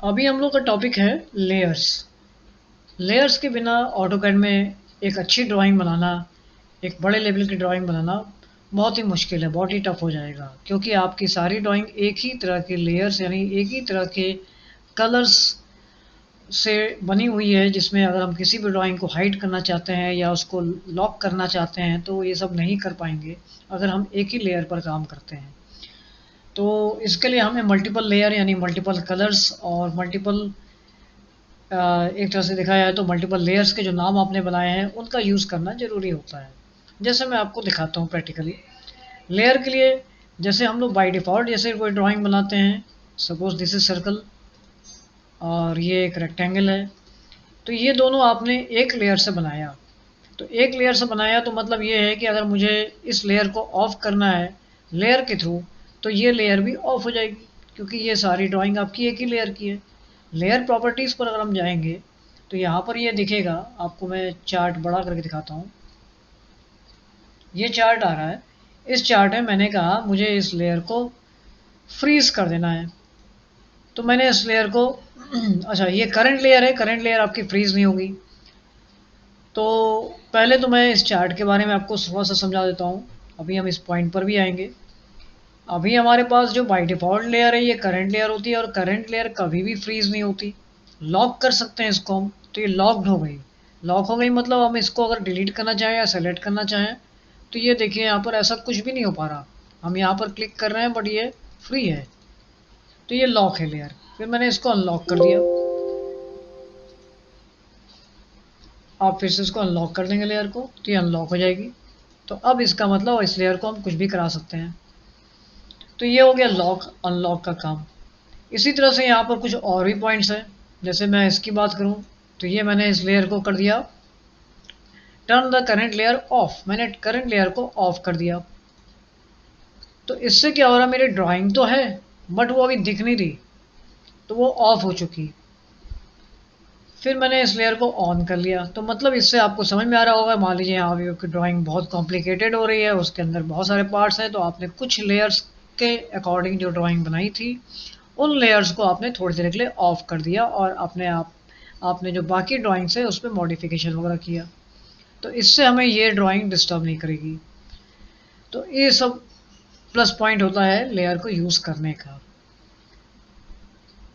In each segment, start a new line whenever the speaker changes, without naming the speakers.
अभी हम लोग का टॉपिक है लेयर्स। लेयर्स के बिना ऑटोकैड में एक अच्छी ड्राइंग बनाना, एक बड़े लेवल की ड्राइंग बनाना बहुत ही मुश्किल है, बहुत ही टफ हो जाएगा, क्योंकि आपकी सारी ड्राइंग एक ही तरह के लेयर्स यानी एक ही तरह के कलर्स से बनी हुई है, जिसमें अगर हम किसी भी ड्राइंग को हाइड करना चाहते हैं या उसको लॉक करना चाहते हैं तो ये सब नहीं कर पाएंगे अगर हम एक ही लेयर पर काम करते हैं। तो इसके लिए हमें मल्टीपल लेयर यानी मल्टीपल कलर्स और मल्टीपल एक तरह से देखा जाए तो मल्टीपल लेयर्स के जो नाम आपने बनाए हैं उनका यूज़ करना ज़रूरी होता है। जैसे मैं आपको दिखाता हूँ प्रैक्टिकली। लेयर के लिए जैसे हम लोग बाय डिफ़ॉल्ट जैसे कोई ड्राइंग बनाते हैं, सपोज दिस इज सर्कल और ये एक रेक्टेंगल है, तो ये दोनों आपने एक लेयर से बनाया। तो एक लेयर से बनाया तो मतलब ये है कि अगर मुझे इस लेयर को ऑफ करना है लेयर के थ्रू, तो ये लेयर भी ऑफ हो जाएगी, क्योंकि ये सारी ड्राइंग आपकी एक ही लेयर की है। लेयर प्रॉपर्टीज़ पर अगर हम जाएंगे तो यहाँ पर ये दिखेगा, आपको मैं चार्ट बड़ा करके दिखाता हूँ। ये चार्ट आ रहा है। इस चार्ट में मैंने कहा मुझे इस लेयर को फ्रीज कर देना है, तो मैंने इस लेयर को अच्छा, ये करंट लेयर है, करंट लेयर आपकी फ्रीज नहीं होगी। तो पहले तो मैं इस चार्ट के बारे में आपको थोड़ा सा समझा देता हूँ, अभी हम इस पॉइंट पर भी आएंगे। अभी हमारे पास जो बाय डिफ़ॉल्ट लेयर है ये करंट लेयर होती है, और करंट लेयर कभी भी फ्रीज नहीं होती। लॉक कर सकते हैं इसको हम, तो ये लॉक्ड हो गई। लॉक हो गई मतलब हम इसको अगर डिलीट करना चाहें या सेलेक्ट करना चाहें तो ये देखिए यहाँ पर ऐसा कुछ भी नहीं हो पा रहा। हम यहाँ पर क्लिक कर रहे हैं बट ये फ्री है, तो ये लॉक है लेयर। फिर मैंने इसको अनलॉक कर दिया। आप फिर से इसको अनलॉक कर देंगे लेयर को, तो ये अनलॉक हो जाएगी। तो अब इसका मतलब इस लेयर को हम कुछ भी करा सकते हैं। तो ये हो गया लॉक अनलॉक का काम। इसी तरह से यहाँ पर कुछ और भी पॉइंट्स हैं। जैसे मैं इसकी बात करूँ तो ये मैंने इस लेयर को कर दिया turn the current layer of, मैंने करंट लेयर को ऑफ कर दिया। तो इससे क्या हो रहा, मेरी ड्राइंग तो है बट वो अभी दिख नहीं रही, तो वो ऑफ हो चुकी। फिर मैंने इस लेयर को ऑन कर लिया, तो मतलब इससे आपको समझ में आ रहा होगा। मान लीजिए यहाँ आपकी ड्राइंग बहुत कॉम्प्लिकेटेड हो रही है, उसके अंदर बहुत सारे पार्ट्स हैं, तो आपने कुछ लेयर्स के अकॉर्डिंग जो ड्राइंग बनाई थी उन लेयर्स को आपने थोड़ी देर के लिए ऑफ कर दिया, और अपने आपने जो बाकी ड्राइंग्स है उस पर मॉडिफिकेशन वगैरह किया। तो इससे हमें ये ड्राइंग डिस्टर्ब नहीं करेगी। तो ये सब प्लस पॉइंट होता है लेयर को यूज़ करने का।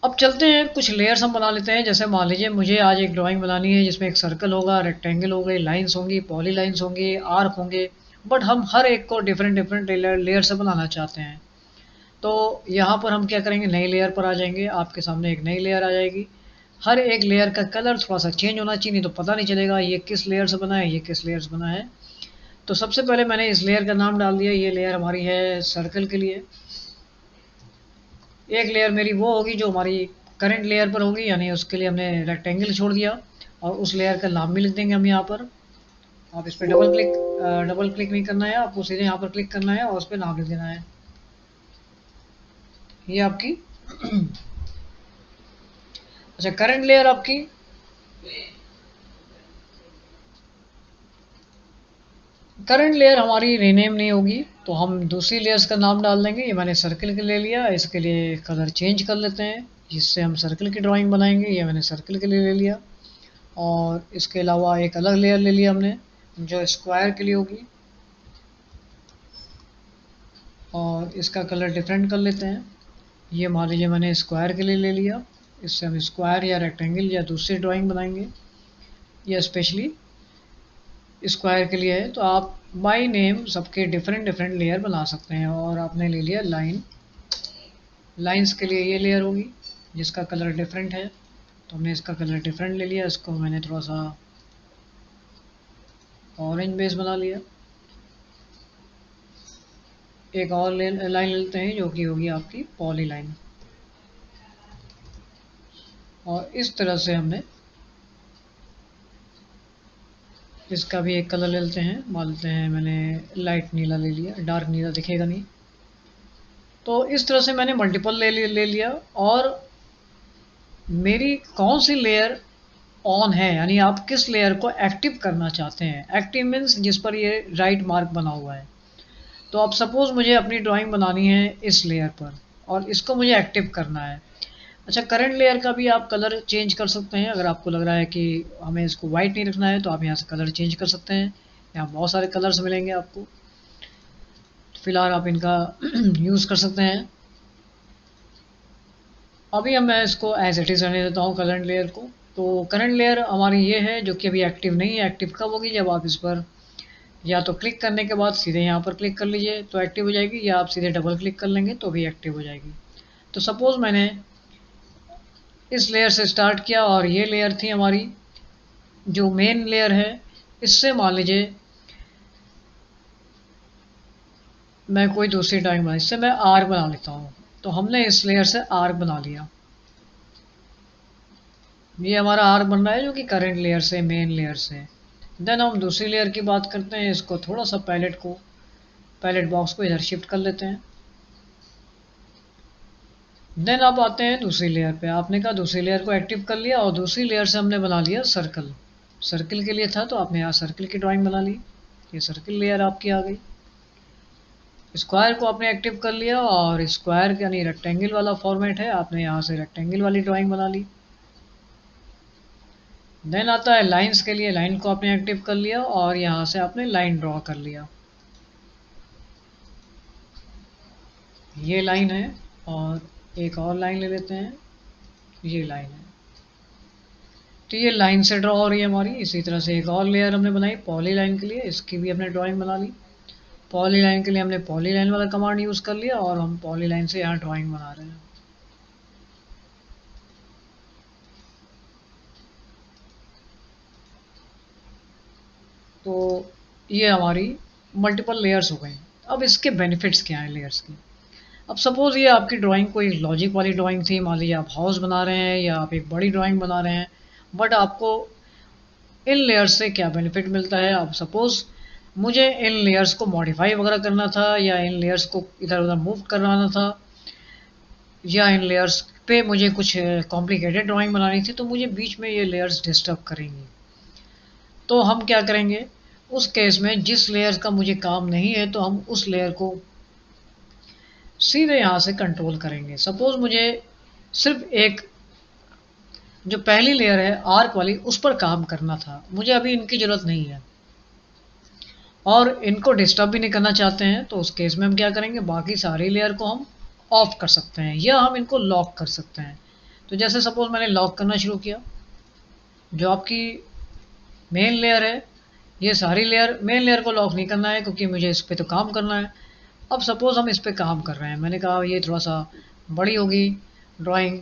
अब चलते हैं कुछ लेयर्स हम बना लेते हैं। जैसे मान लीजिए मुझे आज एक ड्राइंग बनानी है जिसमें एक सर्कल होगा, रेक्टेंगल हो गई, लाइंस होंगी, पॉली लाइंस होंगी, आर्क होंगे, बट हम हर एक को डिफरेंट डिफरेंट लेयर से बनाना चाहते हैं। तो यहाँ पर हम क्या करेंगे, नई लेयर पर आ जाएंगे। आपके सामने एक नई लेयर आ जाएगी। हर एक लेयर का कलर थोड़ा सा चेंज होना चाहिए, नहीं तो पता नहीं चलेगा ये किस लेयर से बना है, ये किस लेयर से बना है। तो सबसे पहले मैंने इस लेयर का नाम डाल दिया। ये लेयर हमारी है सर्कल के लिए। एक लेयर मेरी वो होगी जो हमारी करंट लेयर पर होगी, यानी उसके लिए हमने रेक्टेंगल छोड़ दिया, और उस लेयर का नाम भी लिख देंगे हम यहाँ पर। आप इस पर डबल क्लिक नहीं करना है, आपको सीधे यहाँ पर क्लिक करना है और उस पर नाम लिख देना है। ये आपकी अच्छा, करंट लेयर आपकी करंट लेयर हमारी रीनेम नहीं होगी, तो हम दूसरी लेयर्स का नाम डाल देंगे। ये मैंने सर्कल के ले लिया, इसके लिए कलर चेंज कर लेते हैं जिससे हम सर्कल की ड्राइंग बनाएंगे। ये मैंने सर्कल के लिए ले लिया, और इसके अलावा एक अलग लेयर ले लिया हमने जो स्क्वायर के लिए होगी, और इसका कलर डिफरेंट कर लेते हैं। ये मान लीजिए मैंने स्क्वायर के लिए ले लिया, इससे हम स्क्वायर या रेक्टेंगल या दूसरी ड्राइंग बनाएंगे। ये स्पेशली स्क्वायर के लिए है। तो आप बाय नेम सबके डिफरेंट डिफरेंट लेयर बना सकते हैं। और आपने ले लिया लाइन, लाइंस के लिए ये लेयर होगी जिसका कलर डिफरेंट है, तो हमने इसका कलर डिफरेंट ले लिया। इसको मैंने थोड़ा सा ऑरेंज बेस बना लिया। एक और लाइन लेते हैं जो कि होगी आपकी पॉली लाइन, और इस तरह से हमने इसका भी एक कलर ले लेते हैं। मान लेते हैं मैंने लाइट नीला ले लिया, डार्क नीला दिखेगा नहीं। तो इस तरह से मैंने मल्टीपल ले लिया। और मेरी कौन सी लेयर ऑन है, यानी आप किस लेयर को एक्टिव करना चाहते हैं। एक्टिव मीन्स जिस पर ये राइट मार्क बना हुआ है। तो अब सपोज मुझे अपनी ड्राइंग बनानी है इस लेयर पर और इसको मुझे एक्टिव करना है। अच्छा, करंट लेयर का भी आप कलर चेंज कर सकते हैं। अगर आपको लग रहा है कि हमें इसको वाइट नहीं रखना है तो आप यहाँ से कलर चेंज कर सकते हैं। यहाँ बहुत सारे कलर्स मिलेंगे आपको, फिलहाल आप इनका यूज़ कर सकते हैं। अभी हम मैं इसको एज इट इज़ रहने देता हूँ करंट लेयर को। तो करंट लेयर हमारी ये है जो कि अभी एक्टिव नहीं है। एक्टिव कब होगी? जब आप इस पर या तो क्लिक करने के बाद सीधे यहाँ पर क्लिक कर लीजिए तो एक्टिव हो जाएगी, या आप सीधे डबल क्लिक कर लेंगे तो भी एक्टिव हो जाएगी। तो सपोज़ मैंने इस लेयर से स्टार्ट किया और ये लेयर थी हमारी जो मेन लेयर है। इससे मान लीजिए मैं कोई दूसरी ड्राइंग बना, इससे मैं आर्क बना लेता हूँ। तो हमने इस लेयर से आर्क बना लिया। ये हमारा आर्क बन रहा है जो कि करंट लेयर से, मेन लेयर से। देन हम दूसरी लेयर की बात करते हैं। इसको थोड़ा सा पैलेट बॉक्स को इधर शिफ्ट कर लेते हैं। देन आप आते हैं दूसरी लेयर पे। आपने कहा दूसरी लेयर को एक्टिव कर लिया और दूसरी लेयर से हमने बना लिया सर्कल। सर्कल के लिए था तो आपने यहाँ सर्कल की ड्राइंग बना ली। ये सर्कल लेयर आपकी आ गई। स्क्वायर को आपने एक्टिव कर लिया और स्क्वायर यानी रेक्टेंगल वाला फॉर्मेट है, आपने यहाँ से रेक्टेंगल वाली ड्राइंग बना ली। देन आता है लाइंस के लिए। लाइन को आपने एक्टिव कर लिया और यहाँ से आपने लाइन ड्रॉ कर लिया। ये लाइन है और एक और लाइन ले लेते हैं। ये लाइन है तो ये लाइन से ड्रॉ हो रही है हमारी। इसी तरह से एक और लेयर हमने बनाई पॉली लाइन के लिए, इसकी भी हमने ड्राइंग बना ली। पॉली लाइन के लिए हमने पॉली लाइन वाला कमांड यूज़ कर लिया और हम पॉली लाइन से यहाँ ड्राइंग बना रहे हैं। तो ये हमारी मल्टीपल लेयर्स हो गई। अब इसके बेनिफिट्स क्या हैं लेयर्स के? अब सपोज ये आपकी ड्राइंग कोई लॉजिक वाली ड्राइंग थी, मान लीजिए आप हाउस बना रहे हैं या आप एक बड़ी ड्राइंग बना रहे हैं, बट आपको इन लेयर्स से क्या बेनिफिट मिलता है? अब सपोज मुझे इन लेयर्स को मॉडिफाई वगैरह करना था या इन लेयर्स को इधर उधर मूव करवाना था या इन लेयर्स पे मुझे कुछ कॉम्प्लिकेटेड ड्राइंग बनानी थी, तो मुझे बीच में ये लेयर्स डिस्टर्ब करेंगी। तो हम क्या करेंगे उस केस में? जिस लेयर का मुझे काम नहीं है तो हम उस लेयर को सीधे यहाँ से कंट्रोल करेंगे। सपोज मुझे सिर्फ एक जो पहली लेयर है आर्क वाली उस पर काम करना था, मुझे अभी इनकी ज़रूरत नहीं है और इनको डिस्टर्ब भी नहीं करना चाहते हैं, तो उस केस में हम क्या करेंगे? बाकी सारी लेयर को हम ऑफ कर सकते हैं या हम इनको लॉक कर सकते हैं। तो जैसे सपोज मैंने लॉक करना शुरू किया, जो आपकी मेन लेयर है, ये सारी लेयर, मेन लेयर को लॉक नहीं करना है क्योंकि मुझे इस पर तो काम करना है। अब सपोज हम इस पर काम कर रहे हैं, मैंने कहा ये थोड़ा सा बड़ी होगी ड्राइंग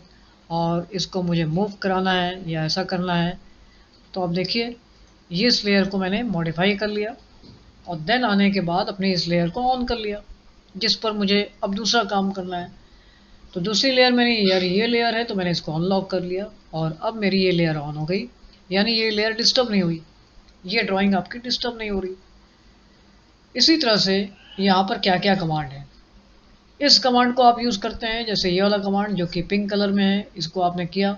और इसको मुझे मूव कराना है या ऐसा करना है। तो अब देखिए ये इस लेयर को मैंने मॉडिफाई कर लिया और देन आने के बाद अपनी इस लेयर को ऑन कर लिया जिस पर मुझे अब दूसरा काम करना है। तो दूसरी लेयर मैंने यार ये लेयर है तो मैंने इसको अनलॉक कर लिया और अब मेरी ये लेयर ऑन हो गई, यानी ये लेयर डिस्टर्ब नहीं हुई, ये ड्राइंग आपकी डिस्टर्ब नहीं हो रही। इसी तरह से यहाँ पर क्या क्या कमांड है, इस कमांड को आप यूज़ करते हैं। जैसे ये वाला कमांड जो कि पिंक कलर में है, इसको आपने किया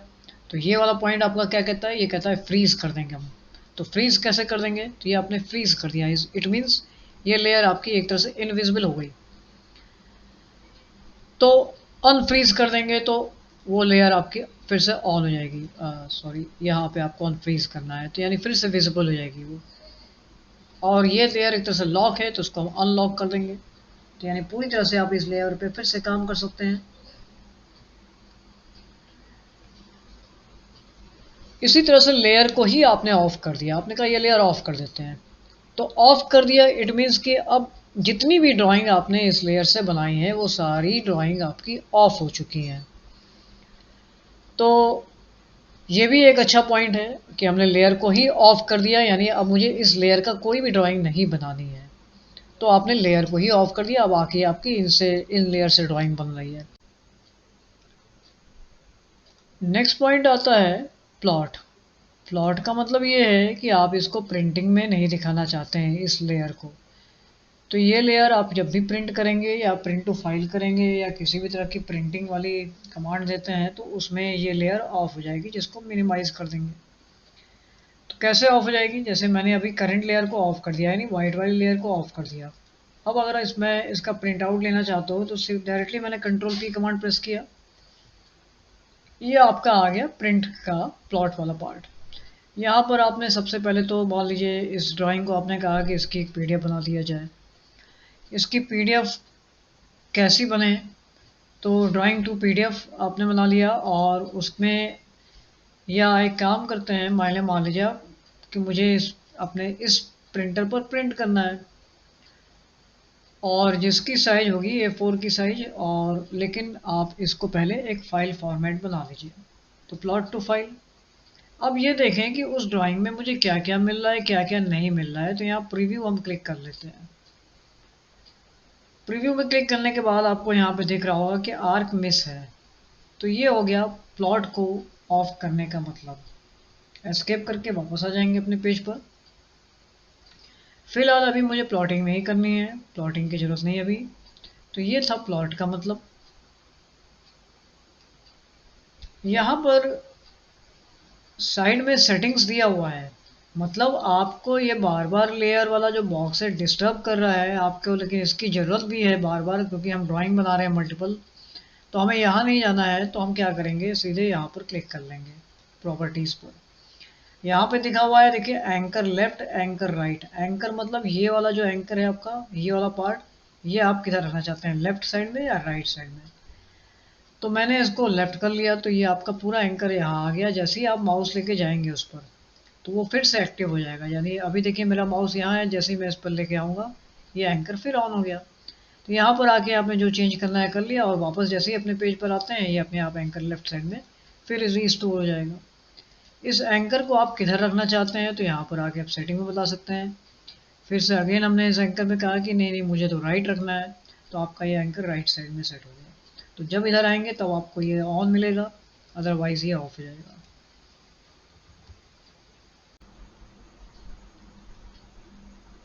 तो ये वाला पॉइंट आपका क्या कहता है? ये कहता है फ्रीज कर देंगे हम। तो फ्रीज कैसे कर देंगे? तो ये आपने फ्रीज कर दिया, इट मीन्स ये लेयर आपकी एक तरह से इनविजिबल हो गई। तो अनफ्रीज कर देंगे तो वो लेयर आपकी फिर से ऑन हो जाएगी। सॉरी, यहाँ पे आपको अनफ्रीज करना है तो यानी फिर से विजिबल हो जाएगी वो। और ये लेयर एक तरह से लॉक है तो उसको हम अनलॉक कर देंगे, तो यानी पूरी तरह से आप इस लेयर पे फिर से काम कर सकते हैं। इसी तरह से लेयर को ही आपने ऑफ कर दिया, आपने कहा ये लेयर ऑफ कर देते हैं, तो ऑफ कर दिया इट मीन्स कि अब जितनी भी ड्राइंग आपने इस लेयर से बनाई है वो सारी ड्राइंग आपकी ऑफ हो चुकी हैं। तो ये भी एक अच्छा पॉइंट है कि हमने लेयर को ही ऑफ कर दिया, यानी अब मुझे इस लेयर का कोई भी ड्राइंग नहीं बनानी है। तो आपने लेयर को ही ऑफ कर दिया, अब आके आपकी इन लेयर से ड्राइंग बन रही है। नेक्स्ट पॉइंट आता है प्लॉट। प्लॉट का मतलब ये है कि आप इसको प्रिंटिंग में नहीं दिखाना चाहते हैं इस लेयर को। तो ये लेयर आप जब भी प्रिंट करेंगे या प्रिंट टू फाइल करेंगे या किसी भी तरह की प्रिंटिंग वाली कमांड देते हैं तो उसमें ये लेयर ऑफ हो जाएगी, जिसको मिनिमाइज कर देंगे। तो कैसे ऑफ हो जाएगी? जैसे मैंने अभी करंट लेयर को ऑफ कर दिया, यानी वाइट वाली लेयर को ऑफ कर दिया। अब अगर इसमें इसका प्रिंट आउट लेना चाहता हूँ तो सिर्फ डायरेक्टली मैंने कंट्रोल की कमांड प्रेस किया ये आपका आ गया प्रिंट का प्लॉट वाला पार्ट। यहाँ पर आपने सबसे पहले तो मान लीजिए इस ड्राइंग को आपने कहा कि इसकी एक पीडीएफ बना दिया जाए। इसकी पीडीएफ कैसी बने, तो ड्राइंग टू पीडीएफ आपने बना लिया और उसमें, या एक काम करते हैं, मान लीजिए आप कि मुझे अपने इस प्रिंटर पर प्रिंट करना है और जिसकी साइज़ होगी A4 की साइज़, और लेकिन आप इसको पहले एक फ़ाइल फॉर्मेट बना लीजिए। तो प्लॉट टू फाइल। अब ये देखें कि उस ड्राइंग में मुझे क्या क्या मिल रहा है, क्या क्या नहीं मिल रहा है। तो यहाँ प्रीव्यू हम क्लिक कर लेते हैं। प्रीव्यू में क्लिक करने के बाद आपको यहाँ पे दिख रहा होगा कि आर्क मिस है। तो ये हो गया प्लॉट को ऑफ करने का मतलब। एस्केप करके वापस आ जाएंगे अपने पेज पर। फिलहाल अभी मुझे प्लॉटिंग नहीं करनी है, प्लॉटिंग की ज़रूरत नहीं अभी। तो ये था प्लॉट का मतलब। यहाँ पर साइड में सेटिंग्स दिया हुआ है, मतलब आपको ये बार बार लेयर वाला जो बॉक्स है डिस्टर्ब कर रहा है आपको, लेकिन इसकी ज़रूरत भी है बार बार, क्योंकि हम ड्राइंग बना रहे हैं मल्टीपल। तो हमें यहाँ नहीं जाना है, तो हम क्या करेंगे, सीधे यहाँ पर क्लिक कर लेंगे प्रॉपर्टीज़ पर। यहाँ पे दिखा हुआ है देखिए, anchor left anchor right. Anchor मतलब ये वाला जो एंकर है आपका, ये वाला पार्ट, ये आप किधर रखना चाहते हैं, लेफ्ट साइड में या राइट साइड में। तो मैंने इसको लेफ्ट कर लिया, तो ये आपका पूरा एंकर यहाँ आ गया। जैसे ही आप माउस लेके जाएंगे उस पर, तो वो फिर से एक्टिव हो जाएगा। यानी अभी देखिए मेरा माउस यहाँ है, जैसे ही मैं इस पर लेके आऊँगा ये एंकर फिर ऑन हो गया। तो यहाँ पर आके आपने जो चेंज करना है कर लिया, और वापस जैसे ही अपने पेज पर आते हैं ये अपने आप एंकर लेफ्ट साइड में फिर रीस्टोर हो जाएगा। इस एंकर को आप किधर रखना चाहते हैं, तो यहाँ पर आके आप सेटिंग में बता सकते हैं। फिर से अगेन हमने इस एंकर में कहा कि नहीं नहीं मुझे तो राइट रखना है, तो आपका ये एंकर राइट साइड में सेट हो गया। तो जब इधर आएंगे तब आपको ये ऑन मिलेगा, अदरवाइज ये ऑफ हो जाएगा।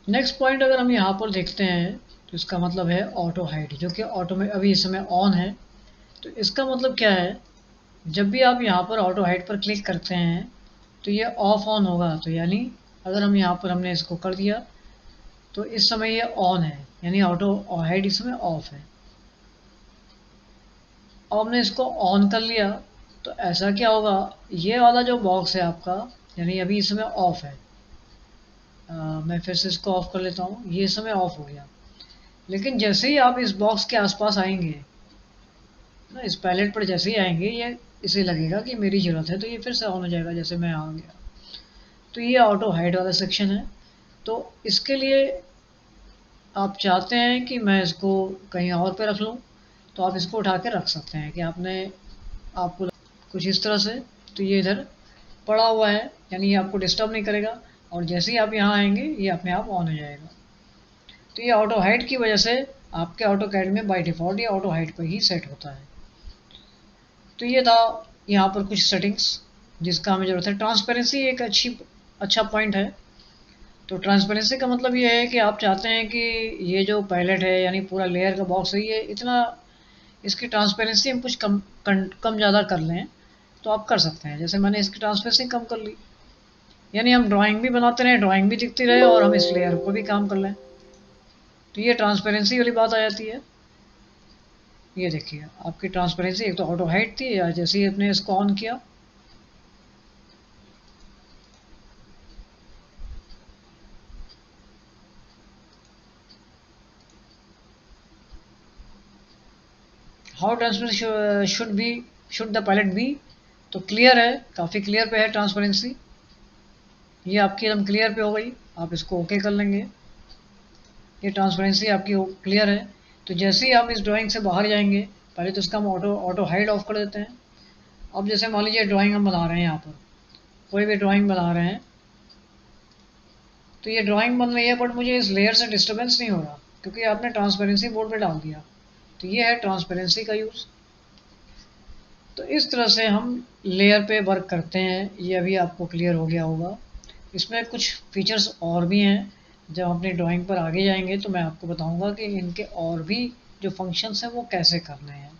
नेक्स्ट पॉइंट अगर हम यहाँ पर देखते हैं, तो इसका मतलब है ऑटो हाइड, जो कि ऑटो में अभी इस समय ऑन है। तो इसका मतलब क्या है, जब भी आप यहाँ पर ऑटो हाइड पर क्लिक करते हैं तो ये ऑफ ऑन होगा। तो यानी अगर हम यहाँ पर हमने इसको कर दिया तो इस समय ये ऑन है, यानी ऑटो हाइड इस समय ऑफ है। अब हमने इसको ऑन कर लिया, तो ऐसा क्या होगा, ये वाला जो बॉक्स है आपका, यानी अभी इस समय ऑफ है। मैं फिर से इसको ऑफ कर लेता हूँ, ये इस समय ऑफ हो गया। लेकिन जैसे ही आप इस बॉक्स के आसपास आएंगे ना, इस पैलेट पर जैसे ही आएंगे, ये इसे लगेगा कि मेरी ज़रूरत है, तो ये फिर से ऑन हो जाएगा जैसे मैं आ गया। तो ये ऑटो हाइड वाला सेक्शन है। तो इसके लिए आप चाहते हैं कि मैं इसको कहीं और पे रख लूँ, तो आप इसको उठा के रख सकते हैं कि आपको कुछ इस तरह से। तो ये इधर पड़ा हुआ है, यानी ये आपको डिस्टर्ब नहीं करेगा, और जैसे ही आप यहाँ आएंगे ये अपने आप ऑन हो जाएगा। तो ये ऑटो हाइड की वजह से आपके ऑटो कैड में बाय डिफ़ॉल्ट ये ऑटो हाइड पर ही सेट होता है। तो ये था यहाँ पर कुछ सेटिंग्स जिसका हमें ज़रूरत है। ट्रांसपेरेंसी एक अच्छा पॉइंट है। तो ट्रांसपेरेंसी का मतलब ये है कि आप चाहते हैं कि ये जो पैलेट है, यानी पूरा लेयर का बॉक्स है, ये इतना, इसकी ट्रांसपेरेंसी हम कुछ कम ज़्यादा कर लें, तो आप कर सकते हैं। जैसे मैंने इसकी ट्रांसपेरेंसी कम कर ली, यानी हम ड्राइंग भी बनाते रहें, ड्राइंग भी दिखती रहे, और हम इस लेयर को भी काम कर लें। तो ये ट्रांसपेरेंसी वाली बात आ जाती है। ये देखिए आपकी ट्रांसपेरेंसी एक तो ऑटो हाइड थी, या जैसे ही आपने इसको ऑन किया, how transparency should the pallet be. तो क्लियर है, काफ़ी क्लियर पे है ट्रांसपेरेंसी। ये आपकी एकदम क्लियर पे हो गई, आप इसको ओके कर लेंगे। ये ट्रांसपेरेंसी आपकी क्लियर है। तो जैसे ही आप इस ड्राइंग से बाहर जाएंगे, पहले तो इसका हम ऑटो हाइड ऑफ कर देते हैं। अब जैसे मान लीजिए ड्राइंग हम बना रहे हैं, यहाँ पर कोई भी ड्राइंग बना रहे हैं, तो ये ड्राइंग बन रही है बट मुझे इस लेयर से डिस्टर्बेंस नहीं हो रहा, क्योंकि आपने ट्रांसपेरेंसी बोर्ड पे डाल दिया। तो ये है ट्रांसपेरेंसी का यूज़। तो इस तरह से हम लेयर पे वर्क करते हैं। ये अभी आपको क्लियर हो गया होगा। इसमें कुछ फीचर्स और भी हैं, जब अपनी ड्राइंग पर आगे जाएंगे तो मैं आपको बताऊंगा कि इनके और भी जो फंक्शंस हैं वो कैसे करने हैं।